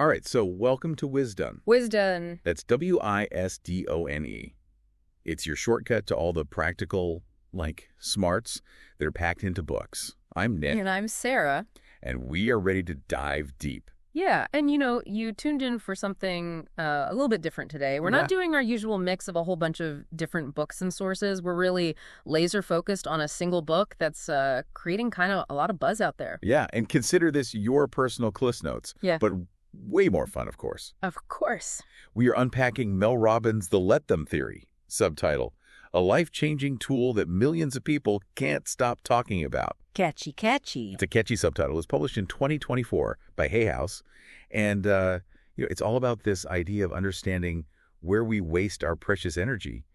All right, so welcome to Wisdone. Wisdone. That's Wisdone. It's your shortcut to all the practical, smarts that are packed into books. I'm Nick. And I'm Sarah. And we are ready to dive deep. Yeah, and you tuned in for something a little bit different today. We're not doing our usual mix of a whole bunch of different books and sources. We're really laser focused on a single book that's creating kind of a lot of buzz out there. Yeah, and consider this your personal Cliff Notes. Yeah. But way more fun, of course. Of course. We are unpacking Mel Robbins' The Let Them Theory, subtitle, a life-changing tool that millions of people can't stop talking about. Catchy, catchy. It's a catchy subtitle. It was published in 2024 by Hay House. And, it's all about this idea of understanding where we waste our precious energy,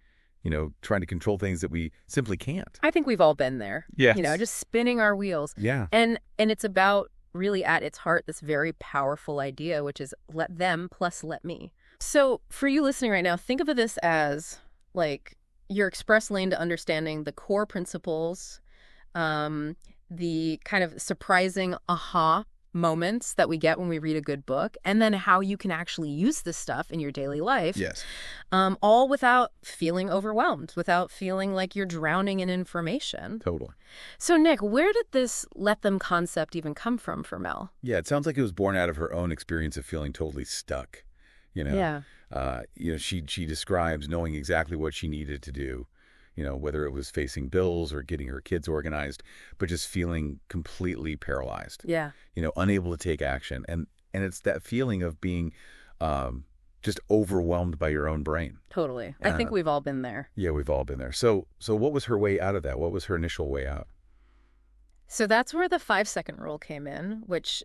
trying to control things that we simply can't. I think we've all been there. Yes. Just spinning our wheels. Yeah. And it's about really at its heart this very powerful idea, which is let them plus let me. So for you listening right now, think of this as your express lane to understanding the core principles, the kind of surprising aha moments that we get when we read a good book, and then how you can actually use this stuff in your daily life. Yes. All without feeling overwhelmed, without feeling like you're drowning in information. Totally. So, Nick, where did this let them concept even come from for Mel? Yeah, it sounds like it was born out of her own experience of feeling totally stuck. Yeah. She describes knowing exactly what she needed to do, whether it was facing bills or getting her kids organized, but just feeling completely paralyzed. Yeah. Unable to take action. And it's that feeling of being just overwhelmed by your own brain. Totally. I think we've all been there. Yeah, we've all been there. So what was her way out of that? What was her initial way out? So that's where the 5-second rule came in, which,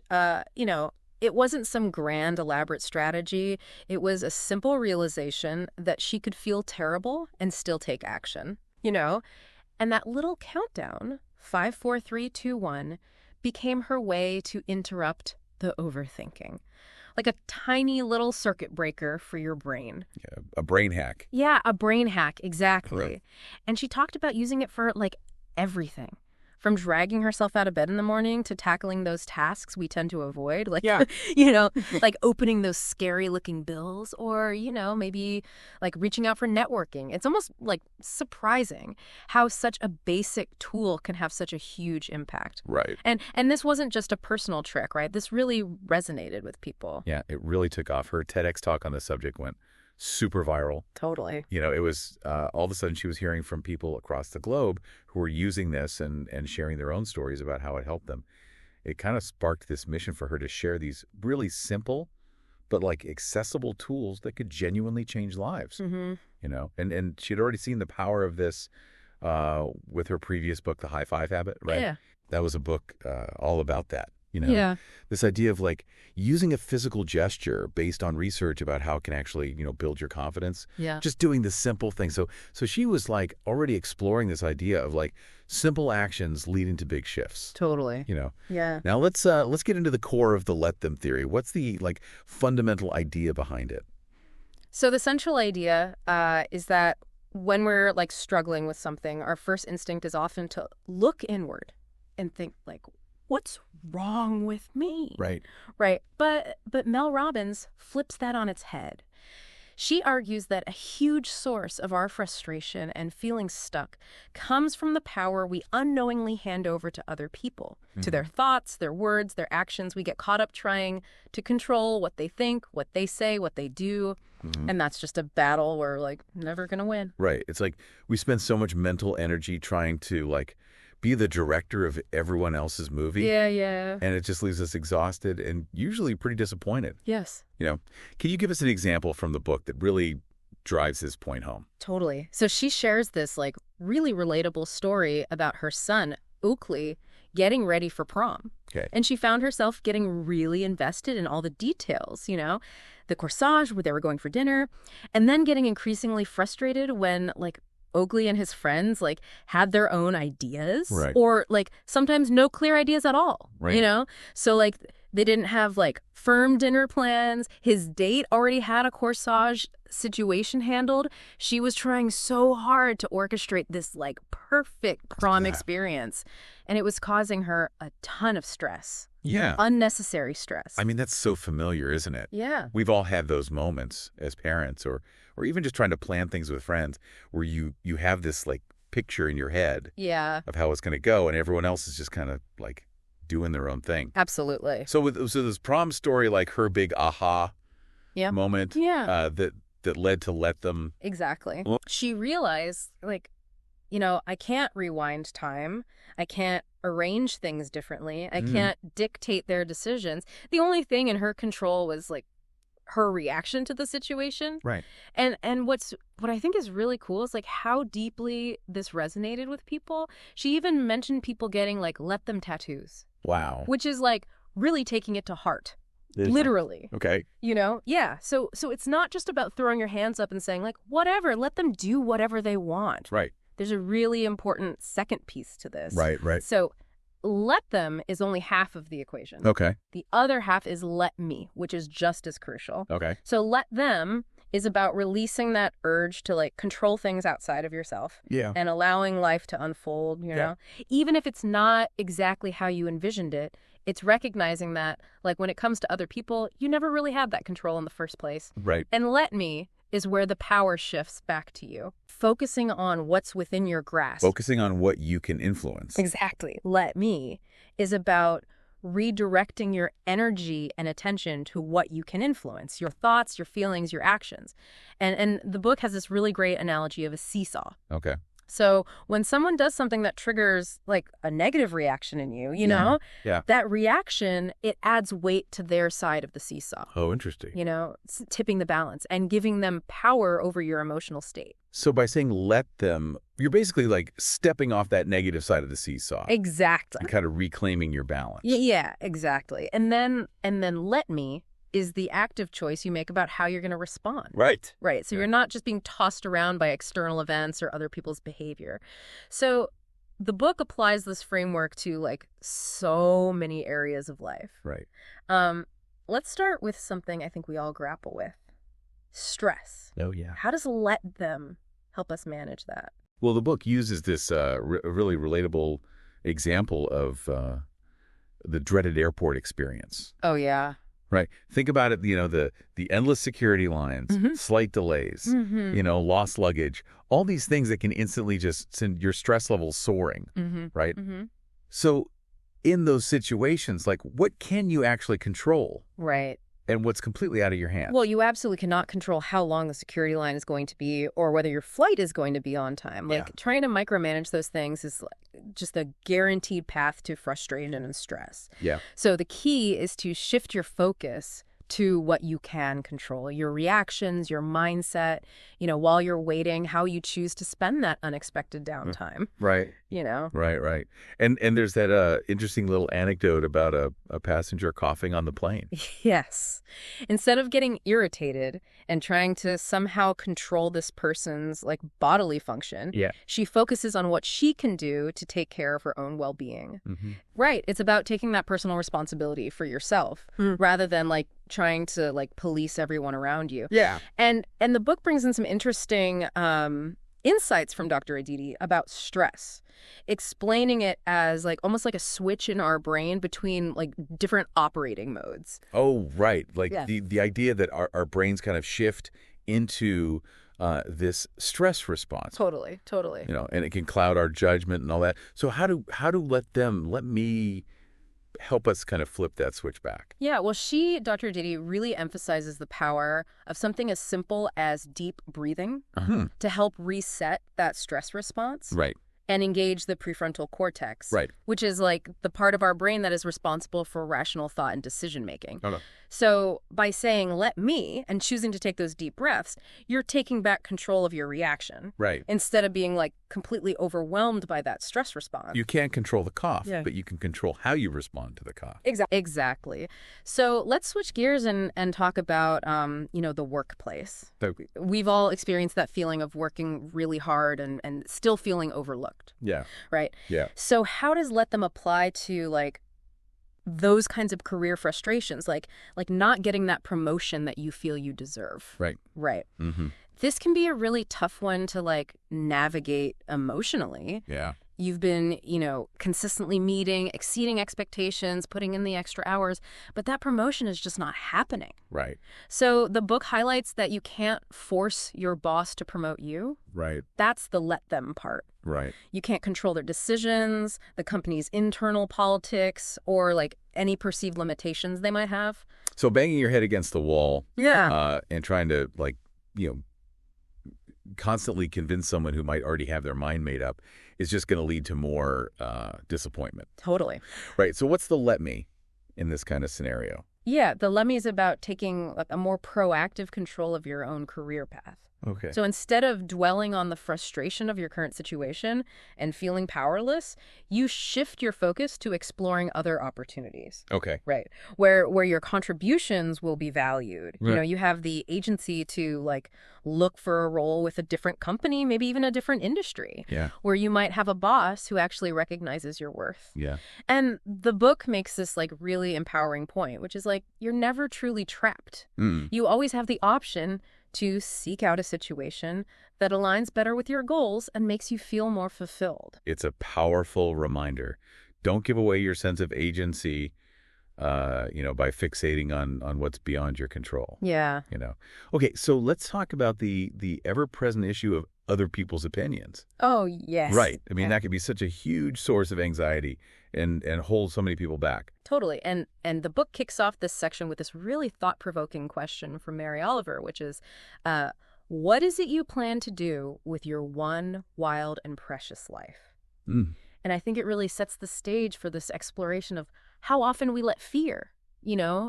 it wasn't some grand, elaborate strategy. It was a simple realization that she could feel terrible and still take action, And that little countdown, 5, 4, 3, 2, 1, became her way to interrupt the overthinking. Like a tiny little circuit breaker for your brain. Yeah, a brain hack. Yeah, a brain hack, exactly. Right. And she talked about using it for, everything. From dragging herself out of bed in the morning to tackling those tasks we tend to avoid, like opening those scary-looking bills, or, maybe reaching out for networking. It's almost surprising how such a basic tool can have such a huge impact. Right. And this wasn't just a personal trick, right? This really resonated with people. Yeah, it really took off. Her TEDx talk on the subject went super viral. Totally. It was all of a sudden she was hearing from people across the globe who were using this and sharing their own stories about how it helped them. It kind of sparked this mission for her to share these really simple but accessible tools that could genuinely change lives. Mm-hmm. And she'd already seen the power of this with her previous book, The High Five Habit, right? Yeah. That was a book all about that. Yeah. This idea of using a physical gesture based on research about how it can actually, build your confidence. Yeah. Just doing the simple things. So she was already exploring this idea of simple actions leading to big shifts. Totally. Yeah. Now let's get into the core of the let them theory. What's the fundamental idea behind it? So the central idea is that when we're struggling with something, our first instinct is often to look inward and think what's wrong with me? Right. Right. But Mel Robbins flips that on its head. She argues that a huge source of our frustration and feeling stuck comes from the power we unknowingly hand over to other people, to their thoughts, their words, their actions. We get caught up trying to control what they think, what they say, what they do. Mm-hmm. And that's just a battle we're never going to win. Right. It's we spend so much mental energy trying to be the director of everyone else's movie. Yeah. And it just leaves us exhausted and usually pretty disappointed. Yes. Can you give us an example from the book that really drives this point home? Totally. So she shares this really relatable story about her son, Oakley, getting ready for prom. Okay. And she found herself getting really invested in all the details, the corsage where they were going for dinner, and then getting increasingly frustrated when Oakley and his friends had their own ideas, right, or sometimes no clear ideas at all, right, So They didn't have, like, firm dinner plans. His date already had a corsage situation handled. She was trying so hard to orchestrate this, like, perfect prom experience. And it was causing her a ton of stress. Yeah. Unnecessary stress. I mean, that's so familiar, isn't it? Yeah. We've all had those moments as parents or even just trying to plan things with friends where you have this, like, picture in your head of how it's going to go, and everyone else is just kind of, like, doing their own thing. Absolutely. So this prom story, like her big aha moment that led to let them... Exactly. She realized, like, I can't rewind time. I can't arrange things differently. I can't dictate their decisions. The only thing in her control was, like, her reaction to the situation. Right. And what I think is really cool is, like, how deeply this resonated with people. She even mentioned people getting, like, let them tattoos. Wow. Which is, like, really taking it to heart. Literally. Okay. Yeah. So it's not just about throwing your hands up and saying, like, whatever, let them do whatever they want. Right. There's a really important second piece to this. Right. So let them is only half of the equation. Okay. The other half is let me, which is just as crucial. Okay. So let them is about releasing that urge to, like, control things outside of yourself. Yeah. And allowing life to unfold, you know? Even if it's not exactly how you envisioned it, it's recognizing that, like, when it comes to other people, you never really had that control in the first place. Right. And let me is where the power shifts back to you. Focusing on what's within your grasp. Focusing on what you can influence. Exactly. Let me is about redirecting your energy and attention to what you can influence, your thoughts, your feelings, your actions. And the book has this really great analogy of a seesaw. Okay. So when someone does something that triggers, like, a negative reaction in you, you know, that reaction, it adds weight to their side of the seesaw. Oh, interesting. It's tipping the balance and giving them power over your emotional state. So by saying let them, you're basically, like, stepping off that negative side of the seesaw. Exactly. And kind of reclaiming your balance. Yeah, exactly. And then let me is the active choice you make about how you're going to respond. Right. Right. So you're not just being tossed around by external events or other people's behavior. So the book applies this framework to, like, so many areas of life. Right. Let's start with something I think we all grapple with. Stress. Oh, yeah. How does let them help us manage that? Well, the book uses this really relatable example of the dreaded airport experience. Oh, yeah. Right. Think about it, the endless security lines, slight delays, lost luggage, all these things that can instantly just send your stress levels soaring, right? So in those situations, like, what can you actually control? Right. And what's completely out of your hands? Well, you absolutely cannot control how long the security line is going to be or whether your flight is going to be on time. Like, trying to micromanage those things is, like, just a guaranteed path to frustration and stress. Yeah. So the key is to shift your focus to what you can control, your reactions, your mindset, while you're waiting, how you choose to spend that unexpected downtime. Right. Right. And there's that interesting little anecdote about a passenger coughing on the plane. Yes. Instead of getting irritated and trying to somehow control this person's, like, bodily function, she focuses on what she can do to take care of her own well-being. Right. It's about taking that personal responsibility for yourself rather than, like, trying to, like, police everyone around you. Yeah. And the book brings in some interesting insights from Dr. Aditi about stress, explaining it as, like, almost like a switch in our brain between, like, different operating modes. Oh, right. Like the idea that our brains kind of shift into this stress response. Totally. And it can cloud our judgment and all that. So how do let me help us kind of flip that switch back? Yeah, well, Dr. Aditi, really emphasizes the power of something as simple as deep breathing to help reset that stress response. Right. And engage the prefrontal cortex, right, which is, like, the part of our brain that is responsible for rational thought and decision making. Oh, no. So by saying let me and choosing to take those deep breaths, you're taking back control of your reaction. Right. Instead of being, like, completely overwhelmed by that stress response. You can't control the cough, but you can control how you respond to the cough. Exactly. So let's switch gears and talk about, the workplace. We've all experienced that feeling of working really hard and still feeling overlooked. Yeah. Right? Yeah. So how does let them apply to, like, those kinds of career frustrations, like not getting that promotion that you feel you deserve. Right. Right. Mm-hmm. This can be a really tough one to like navigate emotionally. Yeah. You've been, consistently meeting, exceeding expectations, putting in the extra hours, but that promotion is just not happening. Right. So the book highlights that you can't force your boss to promote you. Right. That's the let them part. Right. You can't control their decisions, the company's internal politics, or like any perceived limitations they might have. So banging your head against the wall, and trying to constantly convince someone who might already have their mind made up is just going to lead to more disappointment. Totally. Right. So what's the let me in this kind of scenario? Yeah, the let me is about taking a more proactive control of your own career path. Okay. So instead of dwelling on the frustration of your current situation and feeling powerless, you shift your focus to exploring other opportunities. Okay. Right. Where your contributions will be valued. Right. You have the agency to look for a role with a different company, maybe even a different industry. Yeah. Where you might have a boss who actually recognizes your worth. Yeah. And the book makes this really empowering point, which is you're never truly trapped. Mm. You always have the option to seek out a situation that aligns better with your goals and makes you feel more fulfilled. It's a powerful reminder. Don't give away your sense of agency, by fixating on what's beyond your control. Yeah. Okay, so let's talk about the ever-present issue of other people's opinions. Oh, yes. Right. I mean, that could be such a huge source of anxiety and hold so many people back. Totally. And the book kicks off this section with this really thought-provoking question from Mary Oliver, which is, what is it you plan to do with your one wild and precious life? Mm. And I think it really sets the stage for this exploration of how often we let fear,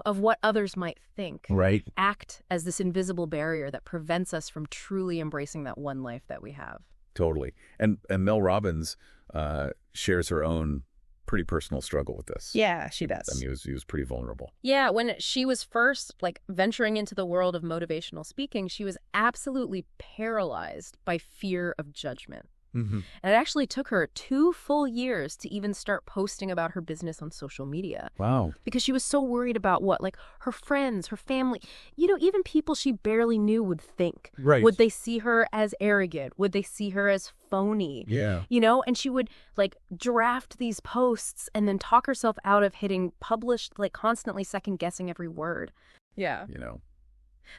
of what others might think, right, act as this invisible barrier that prevents us from truly embracing that one life that we have. Totally. And Mel Robbins shares her own pretty personal struggle with this. Yeah, she does. I mean, he was pretty vulnerable. Yeah, when she was first venturing into the world of motivational speaking, she was absolutely paralyzed by fear of judgment. Mm-hmm. And it actually took her 2 full years to even start posting about her business on social media. Wow. Because she was so worried about what, her friends, her family, even people she barely knew would think. Right. Would they see her as arrogant? Would they see her as phony? Yeah. And she would draft these posts and then talk herself out of hitting publish, constantly second guessing every word. Yeah.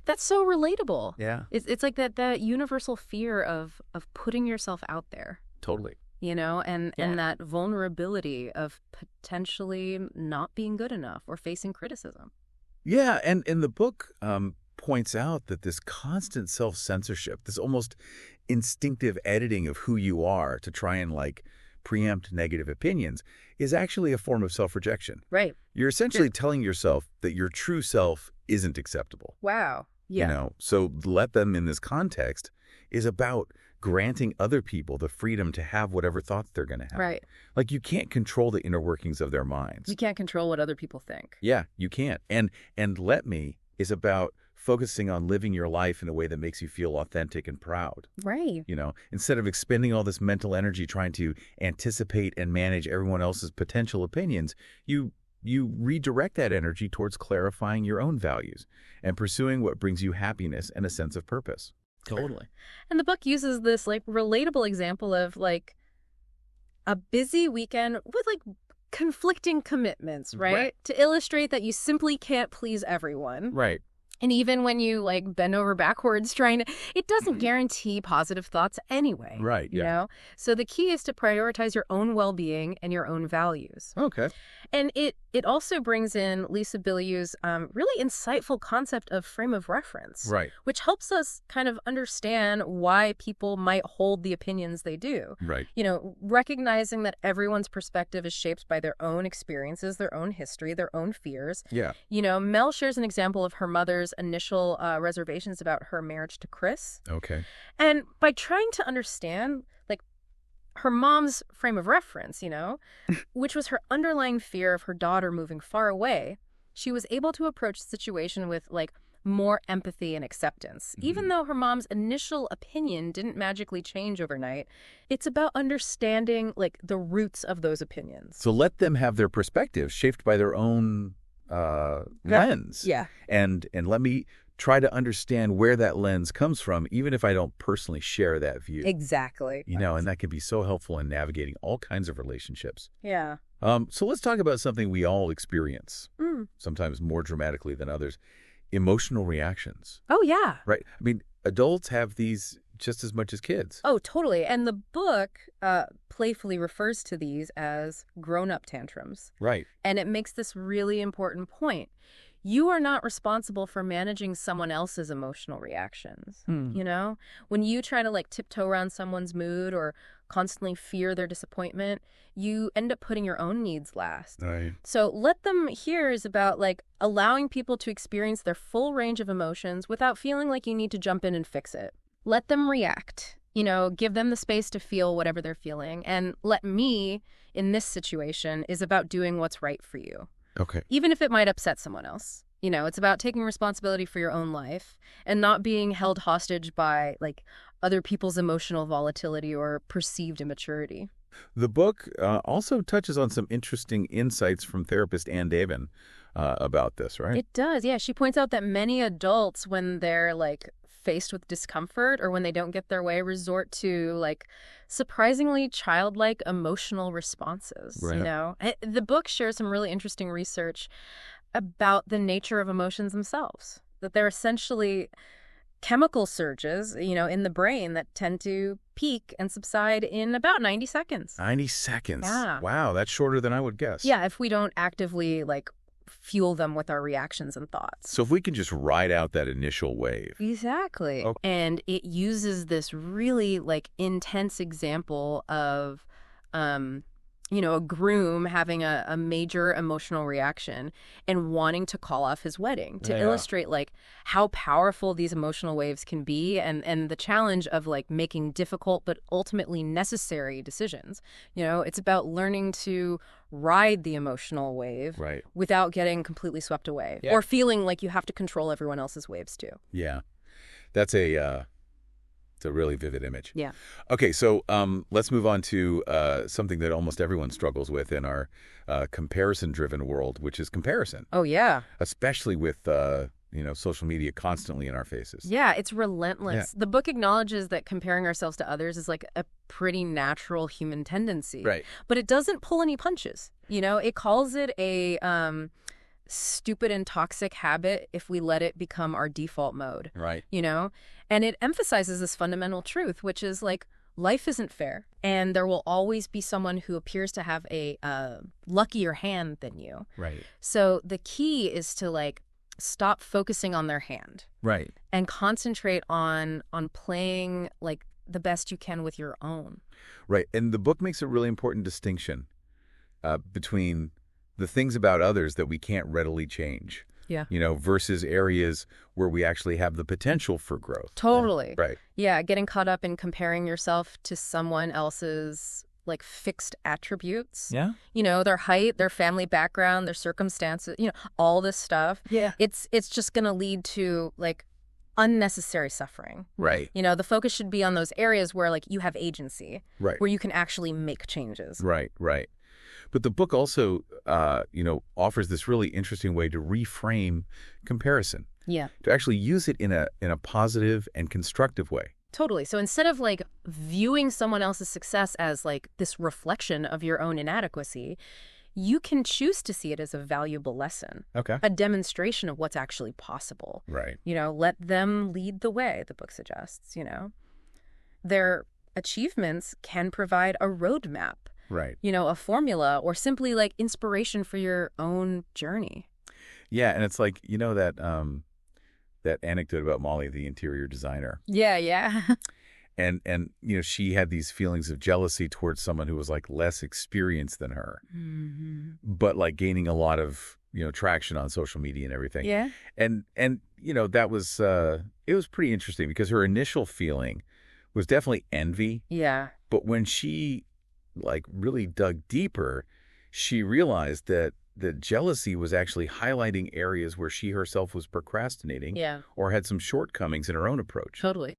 That's so relatable. Yeah. It's like that universal fear of putting yourself out there. Totally. And that vulnerability of potentially not being good enough or facing criticism. Yeah, and the book points out that this constant self-censorship, this almost instinctive editing of who you are to try and preempt negative opinions is actually a form of self-rejection. Right. You're essentially telling yourself that your true self isn't acceptable. Wow. Yeah. So let them in this context is about granting other people the freedom to have whatever thoughts they're going to have. Right. You can't control the inner workings of their minds. You can't control what other people think. Yeah, you can't. And let me is about focusing on living your life in a way that makes you feel authentic and proud. Right. Instead of expending all this mental energy trying to anticipate and manage everyone else's potential opinions, you redirect that energy towards clarifying your own values and pursuing what brings you happiness and a sense of purpose. Totally. And the book uses this relatable example of a busy weekend with conflicting commitments, right? To illustrate that you simply can't please everyone. Right. And even when you bend over backwards trying to, it doesn't guarantee positive thoughts anyway. Right. Yeah. So the key is to prioritize your own well-being and your own values. Okay. And it also brings in Lisa Bilyeu's really insightful concept of frame of reference. Right. Which helps us kind of understand why people might hold the opinions they do. Right. Recognizing that everyone's perspective is shaped by their own experiences, their own history, their own fears. Yeah. Mel shares an example of her mother's initial reservations about her marriage to Chris. Okay. And by trying to understand her mom's frame of reference, which was her underlying fear of her daughter moving far away, she was able to approach the situation with more empathy and acceptance. Even though her mom's initial opinion didn't magically change overnight, it's about understanding, like, the roots of those opinions. So let them have their perspective shaped by their own lens. Yeah. And let me try to understand where that lens comes from, even if I don't personally share that view. Exactly. And that can be so helpful in navigating all kinds of relationships. Yeah. So let's talk about something we all experience, sometimes more dramatically than others, emotional reactions. Oh, yeah. Right? I mean, adults have these just as much as kids. Oh, totally. And the book playfully refers to these as grown-up tantrums. Right. And it makes this really important point. You are not responsible for managing someone else's emotional reactions. When you try to tiptoe around someone's mood or constantly fear their disappointment, you end up putting your own needs last. Right. So Let Them Hear is about allowing people to experience their full range of emotions without feeling like you need to jump in and fix it. Let them react. Give them the space to feel whatever they're feeling. And Let Me, in this situation, is about doing what's right for you. Okay. Even if it might upset someone else. It's about taking responsibility for your own life and not being held hostage by other people's emotional volatility or perceived immaturity. The book also touches on some interesting insights from therapist Ann Davin about this, right? It does, yeah. She points out that many adults, when they're faced with discomfort or when they don't get their way, resort to surprisingly childlike emotional responses. Right. The book shares some really interesting research about the nature of emotions themselves, that they're essentially chemical surges, in the brain that tend to peak and subside in about 90 seconds. 90 seconds. Yeah. Wow, that's shorter than I would guess. Yeah, if we don't actively fuel them with our reactions and thoughts. So if we can just ride out that initial wave. Exactly. Okay. And it uses this really intense example of a groom having a major emotional reaction and wanting to call off his wedding to illustrate how powerful these emotional waves can be and the challenge of making difficult but ultimately necessary decisions. It's about learning to ride the emotional wave without getting completely swept away or feeling like you have to control everyone else's waves too. Yeah. That's it's a really vivid image. Yeah. Okay, so let's move on to something that almost everyone struggles with in our comparison-driven world, which is comparison. Oh, yeah. Especially with social media constantly in our faces. Yeah, it's relentless. Yeah. The book acknowledges that comparing ourselves to others is a pretty natural human tendency. Right. But it doesn't pull any punches. It calls it a stupid and toxic habit if we let it become our default mode. Right. And it emphasizes this fundamental truth, which is life isn't fair. And there will always be someone who appears to have a luckier hand than you. Right. So the key is to stop focusing on their hand. Right. And concentrate on playing the best you can with your own. Right. And the book makes a really important distinction between the things about others that we can't readily change. Yeah. Versus areas where we actually have the potential for growth. Totally. Right. Yeah, getting caught up in comparing yourself to someone else's fixed attributes. Yeah. Their height, their family background, their circumstances, all this stuff. Yeah. It's just going to lead to unnecessary suffering. Right. The focus should be on those areas where you have agency. Right. Where you can actually make changes. Right, right. But the book also, offers this really interesting way to reframe comparison. Yeah. To actually use it in a positive and constructive way. Totally. So instead of viewing someone else's success as this reflection of your own inadequacy, you can choose to see it as a valuable lesson. Okay. A demonstration of what's actually possible. Right. Let them lead the way, the book suggests, Their achievements can provide a roadmap. Right. A formula or simply inspiration for your own journey. Yeah, and it's that anecdote about Molly, the interior designer. Yeah, yeah. And she had these feelings of jealousy towards someone who was less experienced than her. Mm-hmm. But gaining a lot of, traction on social media and everything. Yeah. And that was it was pretty interesting because her initial feeling was definitely envy. Yeah. But when she really dug deeper, she realized that the jealousy was actually highlighting areas where she herself was procrastinating Yeah, or had some shortcomings in her own approach. totally.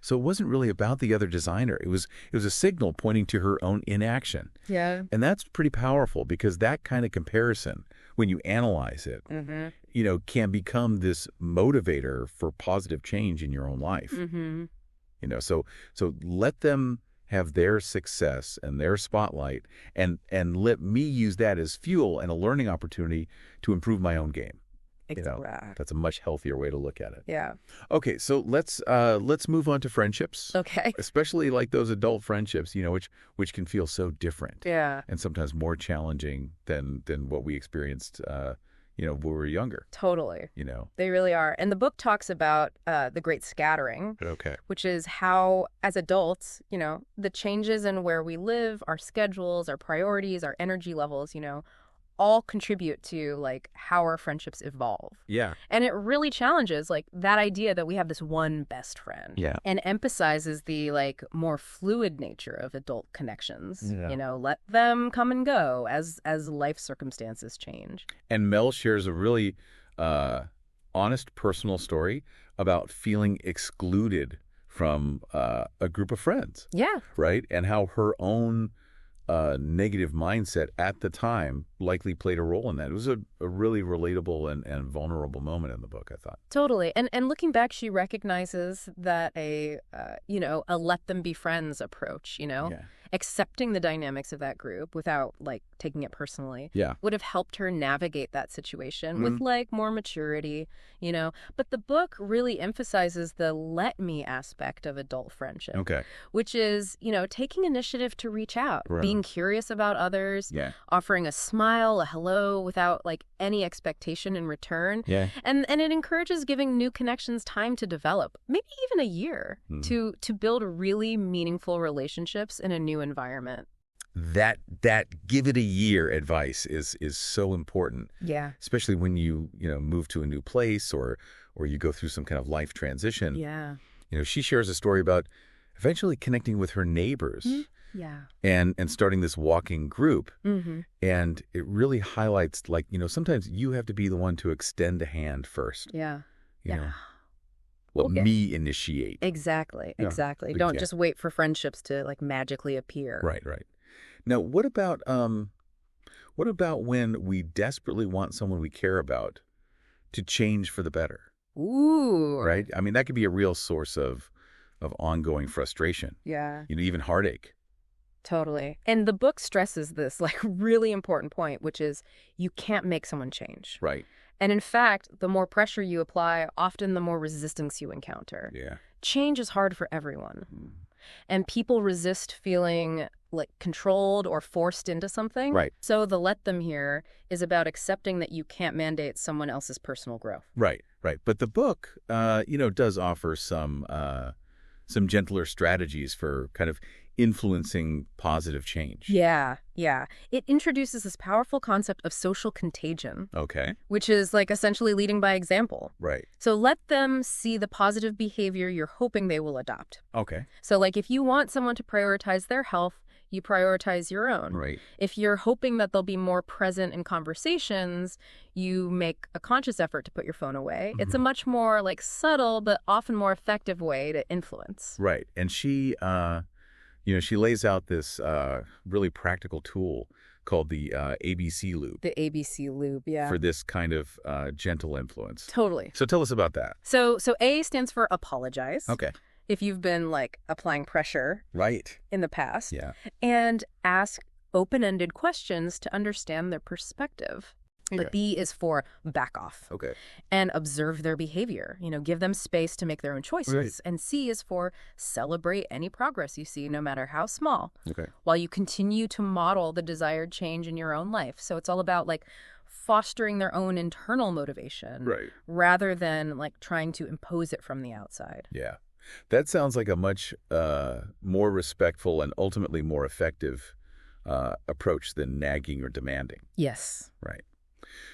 So it wasn't really about the other designer. It was a signal pointing to her own inaction. Yeah. And that's pretty powerful because that kind of comparison, when you analyze it, can become this motivator for positive change in your own life. So let them have their success and their spotlight, and let me use that as fuel and a learning opportunity to improve my own game. Exactly. That's a much healthier way to look at it. Yeah. Okay, so let's move on to friendships. Okay. Especially like those adult friendships, which can feel so different. Yeah. And sometimes more challenging than what we experienced when we were younger. Totally. They really are. And the book talks about the great scattering, Okay. which is how, as adults, the changes in where we live, our schedules, our priorities, our energy levels, all contribute to like how our friendships evolve. Yeah. And it really challenges like that idea that we have this one best friend. Yeah. And emphasizes the like more fluid nature of adult connections. Yeah. Let them come and go as life circumstances change. And Mel shares a really honest personal story about feeling excluded from a group of friends. Yeah. Right? And how her own negative mindset at the time likely played a role in that. It was a really relatable and vulnerable moment in the book, I thought. Totally. And looking back, she recognizes that a let them be friends approach, Yeah. accepting the dynamics of that group without like taking it personally Yeah. would have helped her navigate that situation with like more maturity, But the book really emphasizes the let me aspect of adult friendship. Okay. Which is, taking initiative to reach out, Right. being curious about others, Yeah. offering a smile, a hello without like any expectation in return. Yeah. And it encourages giving new connections time to develop, maybe even a year, to build really meaningful relationships in a new environment. That give it a year advice is so important. Yeah. Especially when you move to a new place or you go through some kind of life transition. Yeah. She shares a story about eventually connecting with her neighbors. Yeah. And starting this walking group. Mm-hmm. And it really highlights, like, sometimes you have to be the one to extend a hand first. Yeah. Me initiate. Exactly. Yeah. Exactly. But Don't yeah. just wait for friendships to like magically appear. Right. Now, what about when we desperately want someone we care about to change for the better? Ooh. Right? I mean, that could be a real source of ongoing frustration. Yeah. Even heartache. Totally. And the book stresses this like really important point, which is you can't make someone change. Right. And in fact, the more pressure you apply, often the more resistance you encounter. Yeah. Change is hard for everyone. And people resist feeling like controlled or forced into something. Right. So the let them here is about accepting that you can't mandate someone else's personal growth. Right. But the book, does offer some gentler strategies for kind of influencing positive change. Yeah. It introduces this powerful concept of social contagion. Okay. Which is like essentially leading by example. Right. So let them see the positive behavior you're hoping they will adopt. Okay. So like if you want someone to prioritize their health, you prioritize your own. Right. If you're hoping that they'll be more present in conversations, you make a conscious effort to put your phone away. It's a much more like subtle but often more effective way to influence. Right. And she she lays out this really practical tool called the ABC loop. The ABC loop, yeah. For this kind of gentle influence. Totally. So tell us about that. So A stands for apologize. Okay. If you've been like applying pressure Right. in the past. Yeah. And ask open-ended questions to understand their perspective. Okay. But B is for back off. Okay. And observe their behavior. Give them space to make their own choices. Right. And C is for celebrate any progress you see, no matter how small. Okay. While you continue to model the desired change in your own life. So it's all about like fostering their own internal motivation. Right. Rather than like trying to impose it from the outside. Yeah. That sounds like a much more respectful and ultimately more effective approach than nagging or demanding. Yes. Right.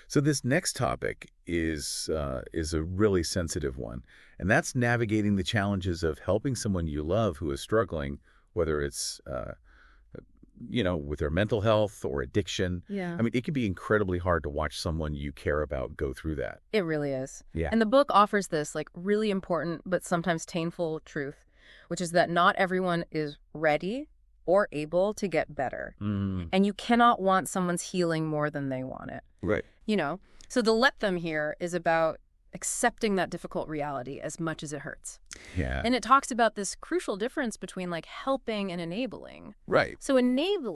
So this next topic is a really sensitive one, and that's navigating the challenges of helping someone you love who is struggling, whether it's with their mental health or addiction. Yeah. I mean, it can be incredibly hard to watch someone you care about go through that. It really is. Yeah. And the book offers this like really important but sometimes painful truth, which is that not everyone is ready or able to get better. And you cannot want someone's healing more than they want it. Right. So the let them here is about accepting that difficult reality as much as it hurts. Yeah. And it talks about this crucial difference between like helping and enabling. Right. So enabling